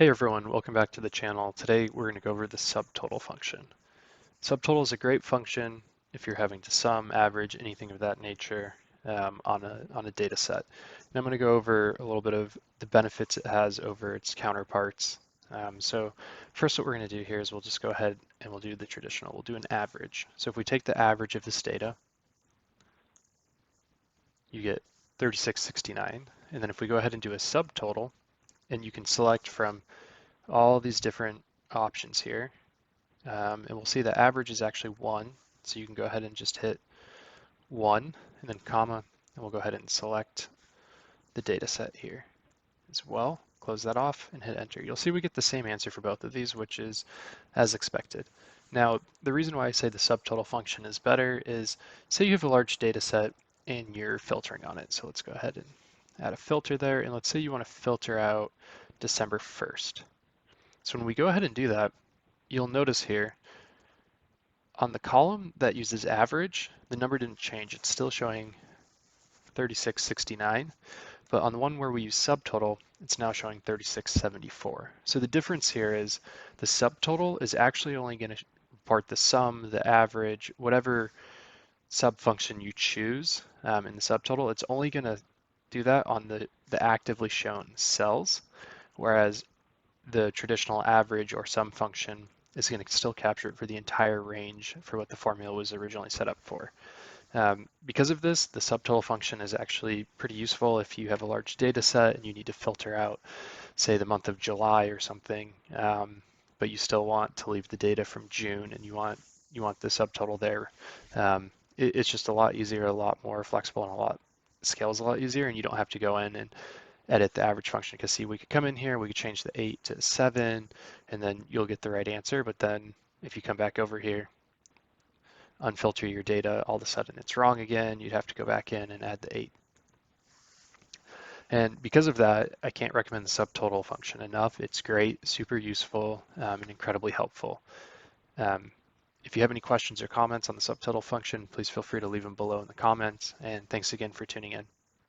Hey everyone, welcome back to the channel. Today we're going to go over the subtotal function. Subtotal is a great function if you're having to sum, average, anything of that nature on a data set. And I'm going to go over a little bit of the benefits it has over its counterparts. So first what we're going to do here is we'll just go ahead and we'll do the traditional. We'll do an average. So if we take the average of this data, you get 3669. And then if we go ahead and do a subtotal, and you can select from all these different options here. And we'll see the average is actually 1. So you can go ahead and just hit 1 and then comma, and we'll go ahead and select the data set here as well. Close that off and hit enter. You'll see we get the same answer for both of these, which is as expected. Now, the reason why I say the subtotal function is better is, say you have a large data set and you're filtering on it. So let's go ahead and add a filter there. And let's say you want to filter out December 1st. So when we go ahead and do that, you'll notice here on the column that uses average, the number didn't change. It's still showing 3669, but on the one where we use subtotal, it's now showing 3674. So the difference here is the subtotal is actually only going to report the sum, the average, whatever subfunction you choose in the subtotal. It's only going to do that on the actively shown cells, whereas the traditional average or sum function is going to still capture it for the entire range for what the formula was originally set up for. Because of this, the subtotal function is actually pretty useful if you have a large data set and you need to filter out, say, the month of July or something, but you still want to leave the data from June and you want the subtotal there. It's just a lot easier, a lot more flexible, and scales a lot easier, and you don't have to go in and edit the average function, because see, we could come in here, we could change the 8 to 7, and then you'll get the right answer. But then if you come back over here, unfilter your data, all of a sudden it's wrong again. You'd have to go back in and add the 8. And because of that, I can't recommend the subtotal function enough. It's great, super useful, and incredibly helpful. If you have any questions or comments on the subtotal function, please feel free to leave them below in the comments. And thanks again for tuning in.